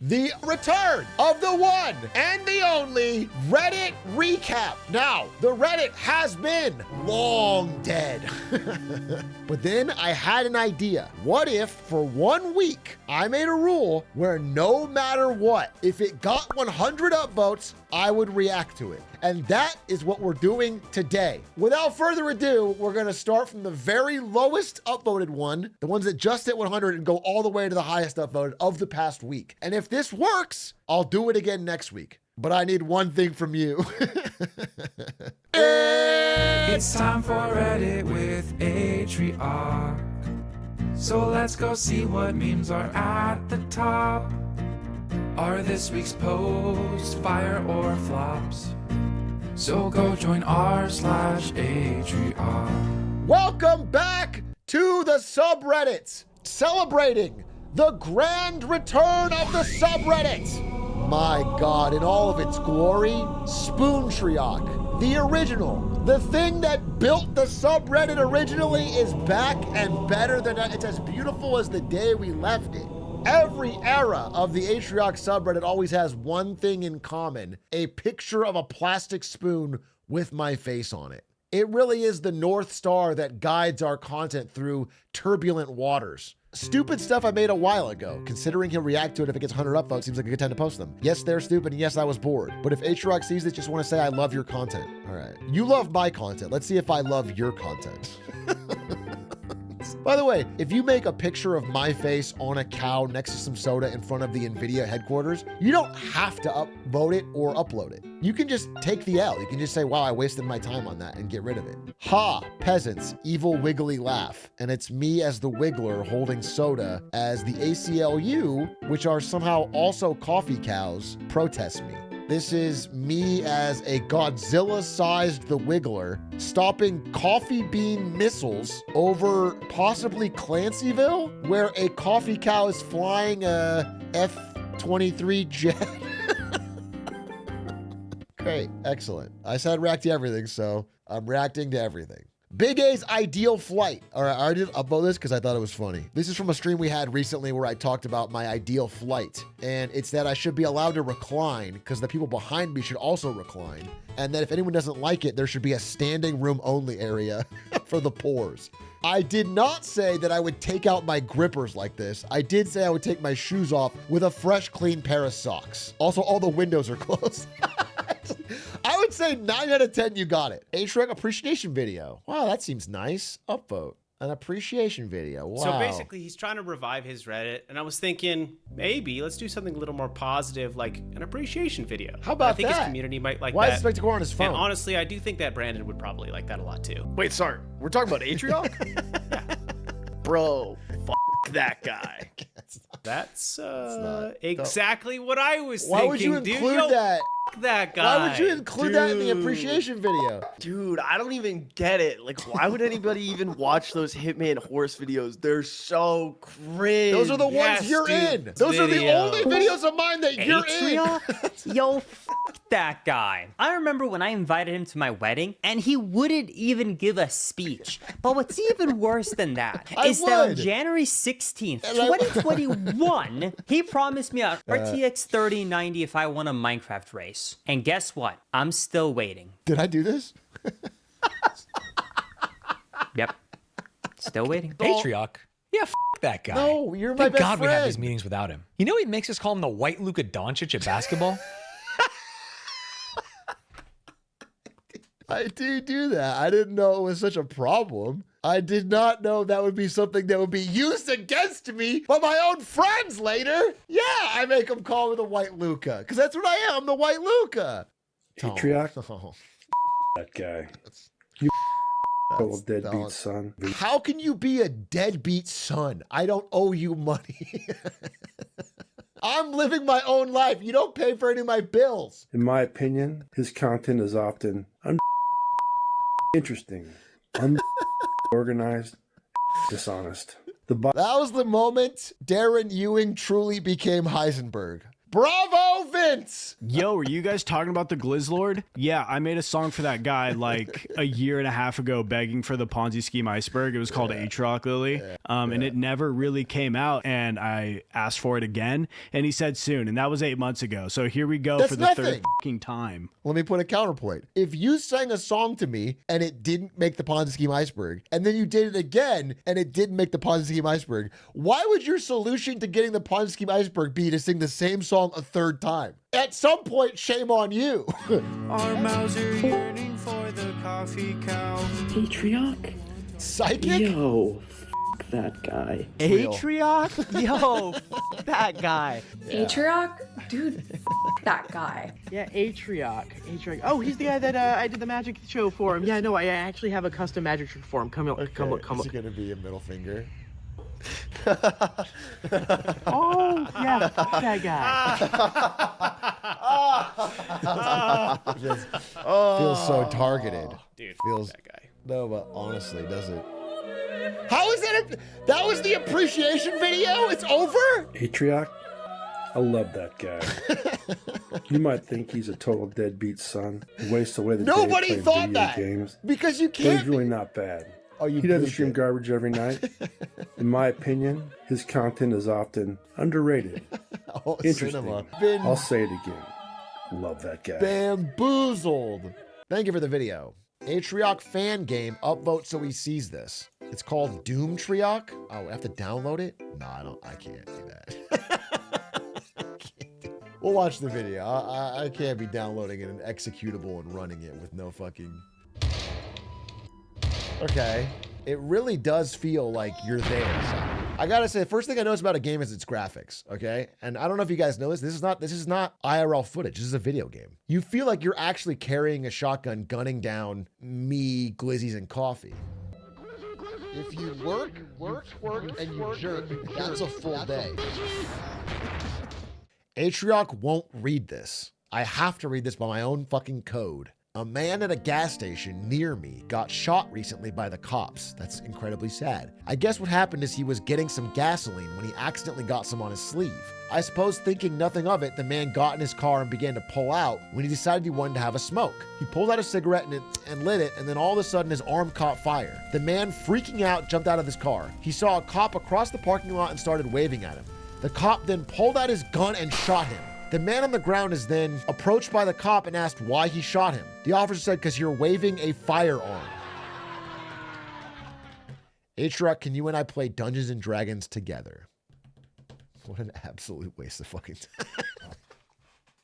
the return of the one and the only Reddit recap. Now, the Reddit has been long dead. But then I had an idea. What if for 1 week, I made a rule where no matter what, if it got 100 upvotes, I would react to it. And that is what we're doing today. Without further ado, we're gonna start from the very lowest upvoted one, the ones that just hit 100, and go all the way to the highest upvoted of the past week. And if this works, I'll do it again next week. But I need one thing from you. It's time for Reddit with Atrioc. So let's go see what memes are at the top. Are this week's posts fire or flops? So go join r/Atrioc. Welcome back to the subreddits, celebrating the grand return of the subreddit. My God, in all of its glory, Atrioc, the original, the thing that built the subreddit originally, is back and better than that. It's as beautiful as the day we left it. Every era of the Atrioc subreddit always has one thing in common: a picture of a plastic spoon with my face on it. It really is the North Star that guides our content through turbulent waters. Stupid stuff I made a while ago. Considering he'll react to it if it gets 100 upvotes, seems like a good time to post them. Yes, they're stupid, and yes, I was bored. But if Atrioc sees this, just want to say I love your content. All right. You love my content. Let's see if I love your content. By the way, if you make a picture of my face on a cow next to some soda in front of the NVIDIA headquarters, you don't have to upvote it or upload it. You can just take the L. You can just say, wow, I wasted my time on that, and get rid of it. Ha, peasants, evil wiggly laugh. And it's me as the wiggler holding soda as the ACLU, which are somehow also coffee cows, protest me. This is me as a Godzilla-sized The Wiggler stopping coffee bean missiles over possibly Clancyville, where a coffee cow is flying a F-23 jet. Great, excellent. I said react to everything, so I'm reacting to everything. Big A's ideal flight. All right, I didn't upload this because I thought it was funny. This is from a stream we had recently where I talked about my ideal flight. And it's that I should be allowed to recline because the people behind me should also recline. And that if anyone doesn't like it, there should be a standing room only area for the pores. I did not say that I would take out my grippers like this. I did say I would take my shoes off with a fresh, clean pair of socks. Also, all the windows are closed. I would say 9 out of 10, you got it. Atrioc appreciation video. Wow, that seems nice. Upvote. An appreciation video. Wow. So basically, he's trying to revive his Reddit, and I was thinking, maybe let's do something a little more positive, like an appreciation video. How about I think that? his community might like Why that. is Spectacle on his phone? And honestly, I do think that Brandon would probably like that a lot too. Wait, sorry. We're talking about Atrioc? Bro, that guy. That's exactly what I was Why thinking. would you dude. include Yo, that? That guy. Why would you include that in the appreciation video? Dude, I don't even get it. Like, why would anybody even watch those Hitman horse videos? They're so cringe. Those are the ones Yes, you're dude. in. Those are the Video. only videos of mine that you're in. Atrioc? Yo, that guy. I remember when I invited him to my wedding, and he wouldn't even give a speech. But what's even worse than that is that on January 16th, 2021, he promised me an RTX 3090 if I won a Minecraft race. And guess what? I'm still waiting. Did I do this? Yep. Still waiting. Atrioc. Yeah, that guy. No, you're my Thank best God we have friend. these meetings without him. You know he makes us call him the white Luka Doncic at basketball? I do that. I didn't know it was such a problem. I did not know that would be something that would be used against me by my own friends later. Yeah, I make them call me the white Luca because that's what I am, the white Luca. Atrioc? Oh, That guy. You little deadbeat son. how can you be a deadbeat son? I don't owe you money. I'm living my own life. You don't pay for any of my bills. In my opinion, his content is often interesting, unorganized, dishonest. That was the moment Darren Ewing truly became Heisenberg. Bravo, Vince! Yo, are you guys talking about the Glizzlord? Yeah, I made a song for that guy like a year and a half ago begging for the Ponzi scheme iceberg. It was called Atrioc, Lily. And it never really came out. And I asked for it again. And he said soon. And that was 8 months ago. So here we go for the third fucking time. Let me put a counterpoint. If you sang a song to me and it didn't make the Ponzi scheme iceberg, and then you did it again and it didn't make the Ponzi scheme iceberg, why would your solution to getting the Ponzi scheme iceberg be to sing the same song a third time? At some point, shame on you. Our mouths are yearning for the coffee cow. Atrioc? Psychic? Yo, f that guy. Atrioc? Yo, f that guy. Atrioc? Dude, f that guy. Yeah, Atrioc. Atrioc. Oh, he's the guy that I did the magic show for him. Yeah, no, I actually have a custom magic trick for him. Come on, come on, come Is on. it going to be a middle finger? Oh, yeah, f that guy. Feels so targeted. Dude, Feels that guy. No, but honestly, does it? How is that? That was the appreciation video? It's over? Atrioc? I love that guy. You might think he's a total deadbeat son. He wastes away the Nobody day playing thought video that. games. Because you But he's can't. really not bad. Oh, you He doesn't pooped stream it. garbage every night. In my opinion, his content is often underrated. Oh, Interesting. cinema. Been I'll say it again. Love that guy. bamboozled. Thank you for the video. Atrioc fan game, upvote so he sees this. It's called Doom Trioc. Oh, I have to download it? No, I can't do that. We'll watch the video. I can't be downloading it and executable and running it with no fucking... Okay. It really does feel like you're there. I gotta say, the first thing I notice about a game is its graphics, okay? And I don't know if you guys know this. This is not IRL footage. This is a video game. You feel like you're actually carrying a shotgun, gunning down me, glizzies, and coffee. If you work, and you jerk, that's a full day. Atrioc won't read this. I have to read this by my own fucking code. A man at a gas station near me got shot recently by the cops. That's incredibly sad. I guess what happened is he was getting some gasoline when he accidentally got some on his sleeve. I suppose thinking nothing of it, the man got in his car and began to pull out when he decided he wanted to have a smoke. He pulled out a cigarette and lit it, and then all of a sudden his arm caught fire. The man, freaking out, jumped out of his car. He saw a cop across the parking lot and started waving at him. The cop then pulled out his gun and shot him. The man on the ground is then approached by the cop and asked why he shot him. The officer said, "Because you're waving a firearm." Atrioc, can you and I play Dungeons and Dragons together? What an absolute waste of fucking time.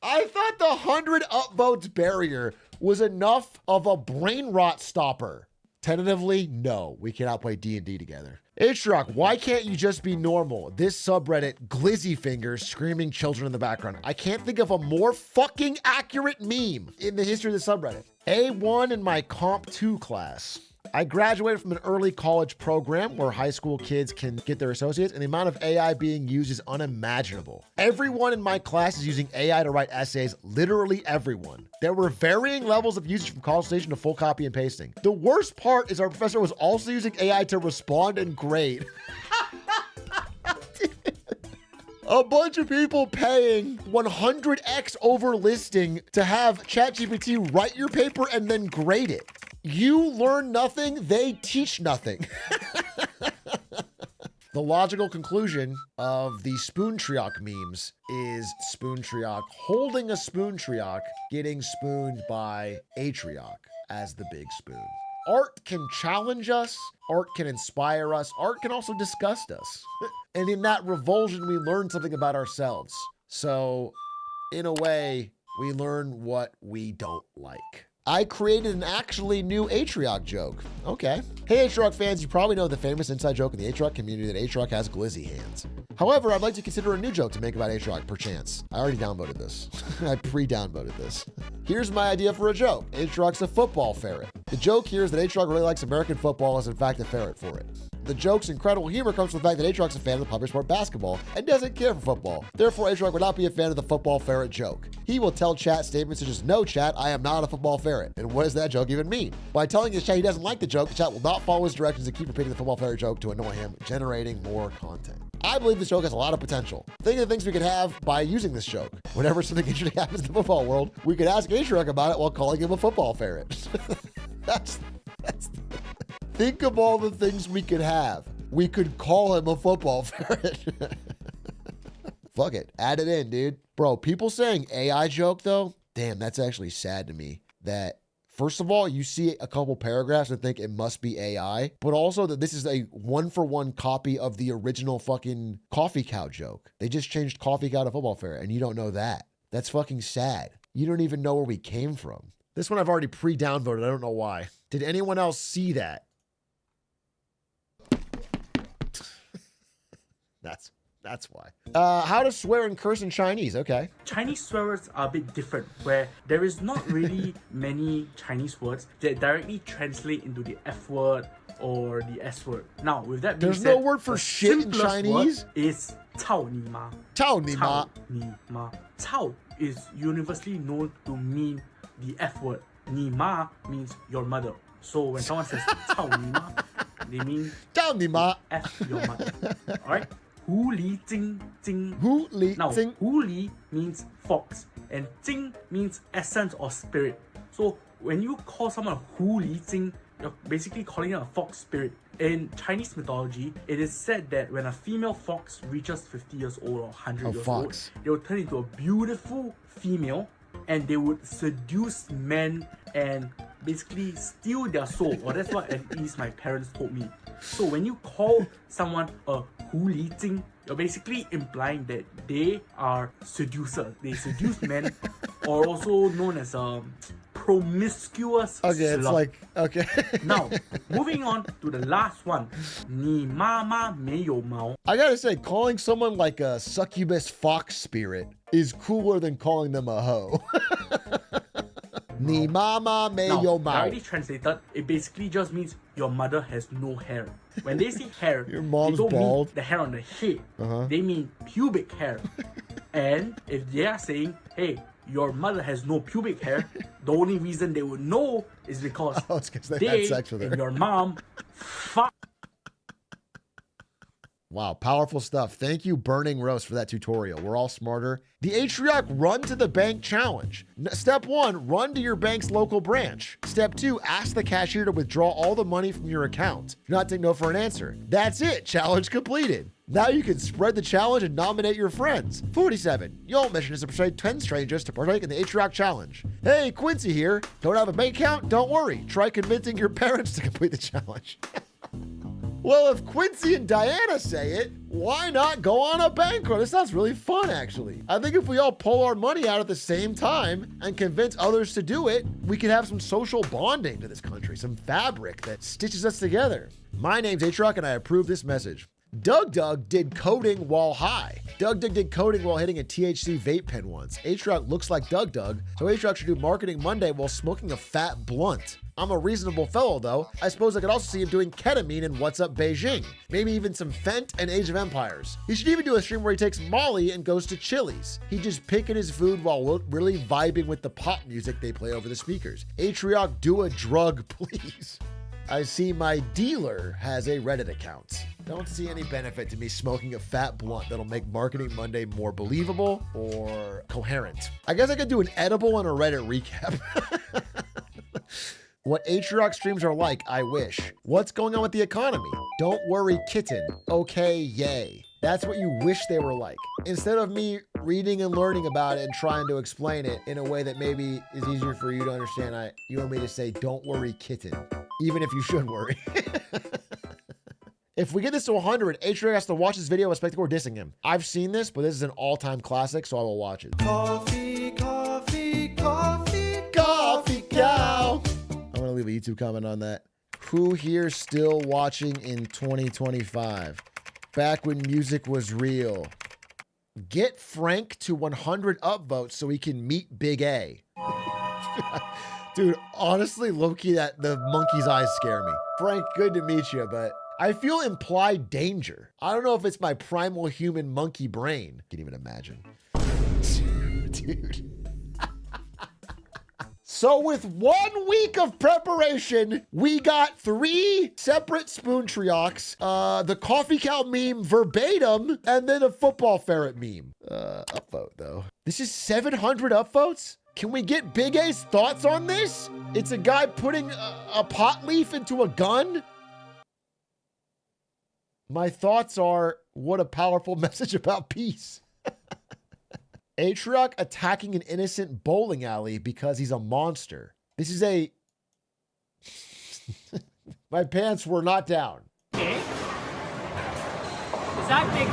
I thought the 100 upvotes barrier was enough of a brain rot stopper. Tentatively, no, we cannot play D&D together. Atrioc, why can't you just be normal? This subreddit, Glizzy Fingers, screaming children in the background. I can't think of a more fucking accurate meme in the history of the subreddit. A1 in my Comp 2 class. I graduated from an early college program where high school kids can get their associates, and the amount of AI being used is unimaginable. Everyone in my class is using AI to write essays, literally everyone. There were varying levels of usage from College Station to full copy and pasting. The worst part is our professor was also using AI to respond and grade. A bunch of people paying 100x over listing to have ChatGPT write your paper and then grade it. You learn nothing, they teach nothing. The logical conclusion of the Spoon Trioc memes is Spoon Trioc holding a Spoon Trioc, getting spooned by Atrioc as the big spoon. Art can challenge us, art can inspire us, art can also disgust us. And in that revulsion, we learn something about ourselves. So, in a way, we learn what we don't like. I created an actually new Atrioc joke. Okay. Hey, Atrioc fans, you probably know the famous inside joke in the Atrioc community that Atrioc has glizzy hands. However, I'd like to consider a new joke to make about Atrioc, perchance. I already downloaded this. I pre-downloaded this. Here's my idea for a joke. Atrioc's a football ferret. The joke here is that Atrioc really likes American football and is in fact a ferret for it. The joke's incredible humor comes from the fact that Atrioc's a fan of the popular sport basketball and doesn't care for football. Therefore, Atrioc would not be a fan of the football ferret joke. He will tell chat statements such as, "No chat, I am not a football ferret." And what does that joke even mean? By telling his chat he doesn't like the joke, the chat will not follow his directions and keep repeating the football ferret joke to annoy him, generating more content. I believe this joke has a lot of potential. Think of the things we could have by using this joke. Whenever something interesting happens in the football world, we could ask Atrioc about it while calling him a football ferret. that's Think of all the things we could have. We could call him a football ferret. Fuck it. Add it in, dude. Bro, people saying AI joke, though, damn, that's actually sad to me. That, first of all, you see a couple paragraphs and think it must be AI, but also that this is a one-for-one copy of the original fucking coffee cow joke. They just changed coffee cow to football ferret, and you don't know that. That's fucking sad. You don't even know where we came from. This one I've already pre-downvoted. I don't know why. Did anyone else see that? That's why. How to swear and curse in Chinese. Okay. Chinese swear words are a bit different, where there is not really many Chinese words that directly translate into the F word or the S word. Now, with that being There's said, no word for the shit in simplest Chinese? word is 操你妈. 操你妈. 操你妈. 操 is universally known to mean the F word. 你妈 means your mother. So when someone says 操你妈, they mean 操你妈. F your mother. Alright? 狐狸精精. Now, 狐狸精. 狐狸 means fox, and 精 means essence or spirit. So when you call someone 狐狸精, you're basically calling them a fox spirit. In Chinese mythology, it is said that when a female fox reaches 50 years old or 100 years old, they will turn into a beautiful female, and they would seduce men and basically steal their soul. Or that's what at least my parents told me. So when you call someone a 狐狸精, you're basically implying that they are seducers. They seduce men, or also known as promiscuous Okay, slut. it's like, okay. Now, moving on to the last one. 你妈妈没有毛. I gotta say, calling someone like a succubus fox spirit is cooler than calling them a hoe. 你妈妈没有毛. Directly translated, it basically just means your mother has no hair. When they say hair, Your mom's they don't bald. mean the hair on the head. They mean pubic hair. And if they are saying, hey, your mother has no pubic hair, the only reason they would know is because it's 'cause they had sex with her. and your mom fuck. Wow, powerful stuff. Thank you, Burning Roast, for that tutorial. We're all smarter. The Atrioc Run to the Bank Challenge. Step 1, run to your bank's local branch. Step 2, ask the cashier to withdraw all the money from your account. Do not take no for an answer. That's it. Challenge completed. Now you can spread the challenge and nominate your friends. 47. Your mission is to persuade 10 strangers to partake in the Atrioc Challenge. Hey, Quincy here. Don't have a bank account? Don't worry. Try convincing your parents to complete the challenge. Well, if Quincy and Diana say it, why not go on a bank run? This sounds really fun, actually. I think if we all pull our money out at the same time and convince others to do it, we could have some social bonding to this country, some fabric that stitches us together. My name's Atrioc, and I approve this message. Doug did coding while high. Doug did coding while hitting a THC vape pen once. Atrioc looks like Doug, so Atrioc should do Marketing Monday while smoking a fat blunt. I'm a reasonable fellow, though. I suppose I could also see him doing ketamine in What's Up Beijing. Maybe even some Fent and Age of Empires. He should even do a stream where he takes Molly and goes to Chili's. He'd just picking his food while really vibing with the pop music they play over the speakers. Atrioc, do a drug, please. I see my dealer has a Reddit account. Don't see any benefit to me smoking a fat blunt that'll make Marketing Monday more believable or coherent. I guess I could do an edible and a Reddit recap. What Atrioc streams are like, I wish. What's going on with the economy? Don't worry, kitten. Okay, yay. That's what you wish they were like. Instead of me reading and learning about it and trying to explain it in a way that maybe is easier for you to understand, you want me to say, don't worry, kitten. Even if you should worry. If we get this to 100, Atrioc has to watch this video and expect we're dissing him. I've seen this, but this is an all-time classic, so I will watch it. Coffee, coffee, coffee, coffee cow. I'm gonna leave a YouTube comment on that. Who here still watching in 2025? Back when music was real. Get Frank to 100 upvotes so he can meet Big A. Dude, honestly, low-key, that the monkey's eyes scare me. Frank, good to meet you, but I feel implied danger. I don't know if it's my primal human monkey brain. Can't even imagine. Dude. So with 1 week of preparation, we got 3 separate spoon triocs, the coffee cow meme verbatim, and then a football ferret meme. Upvote though. This is 700 upvotes? Can we get Big A's thoughts on this? It's a guy putting a pot leaf into a gun? My thoughts are, what a powerful message about peace. Atrioc attacking an innocent bowling alley because he's a monster. This is a... My pants were not down. Is that Big A?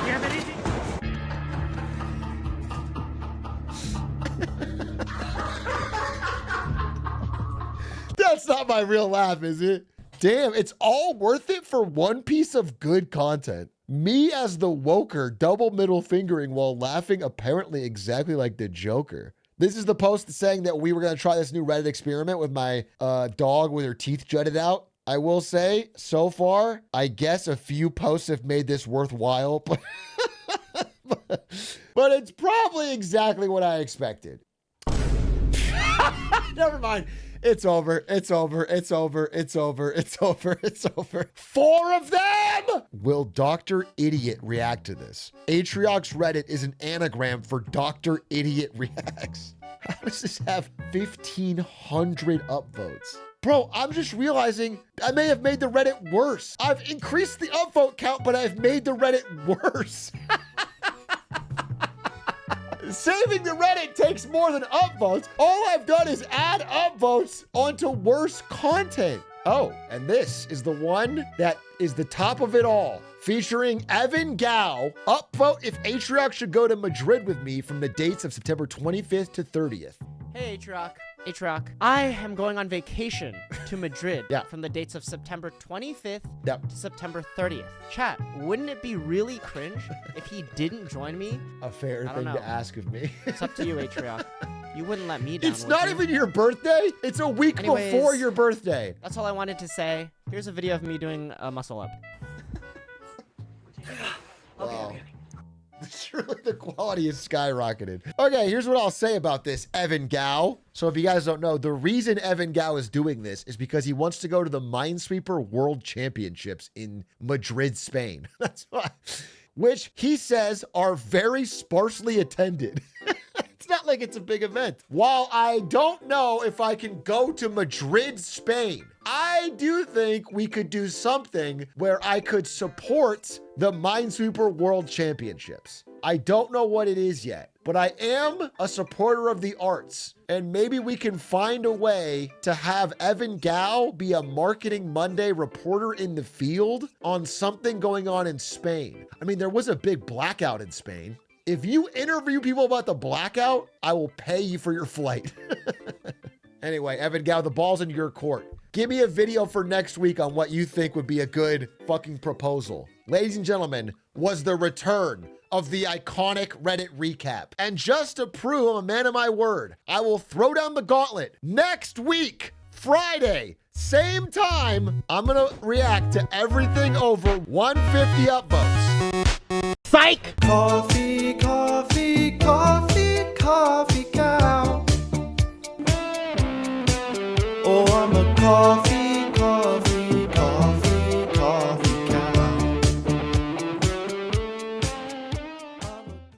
Do you have anything? That's not my real laugh, is it? Damn, it's all worth it for one piece of good content. Me as the woker, double middle fingering while laughing apparently exactly like the Joker. This is the post saying that we were going to try this new Reddit experiment with my dog with her teeth jutted out. I will say, so far, I guess a few posts have made this worthwhile, but it's probably exactly what I expected. Never mind. It's over. It's over. It's over. It's over. It's over. It's over. 4 of them! Will Dr. Idiot react to this? Atrioc's Reddit is an anagram for Dr. Idiot Reacts. How does this have 1,500 upvotes? Bro, I'm just realizing I may have made the Reddit worse. I've increased the upvote count, but I've made the Reddit worse. Saving the Reddit takes more than upvotes. All I've done is add upvotes onto worse content. Oh, and this is the one that is the top of it all. Featuring Evan Gao. Upvote if Atrioc should go to Madrid with me from the dates of September 25th to 30th. Hey, Atrioc. Atrioc, I am going on vacation to Madrid from the dates of September 25th to September 30th. Chat, wouldn't it be really cringe if he didn't join me? A fair thing to ask of me. It's up to you, Atrioc. You wouldn't let me down. It's not even your birthday. It's a week before your birthday. That's all I wanted to say. Here's a video of me doing a muscle up. Wow. Surely the quality has skyrocketed. Okay, here's what I'll say about this Evan Gao. So if you guys don't know, the reason Evan Gao is doing this is because he wants to go to the Minesweeper World Championships in Madrid, Spain. That's why. Which he says are very sparsely attended. It's not like it's a big event. While I don't know if I can go to Madrid, Spain, I do think we could do something where I could support the Minesweeper World Championships. I don't know what it is yet, but I am a supporter of the arts, and maybe we can find a way to have Evan Gao be a Marketing Monday reporter in the field on something going on in Spain. I mean, there was a big blackout in Spain. If you interview people about the blackout, I will pay you for your flight. Anyway, Evan Gao, the ball's in your court. Give me a video for next week on what you think would be a good fucking proposal. Ladies and gentlemen, was the return of the iconic Reddit recap. And just to prove I'm a man of my word, I will throw down the gauntlet next week, Friday, same time. I'm gonna react to everything over 150 upvotes. Psych! Coffee, coffee, coffee, coffee cow. Oh, I'm a coffee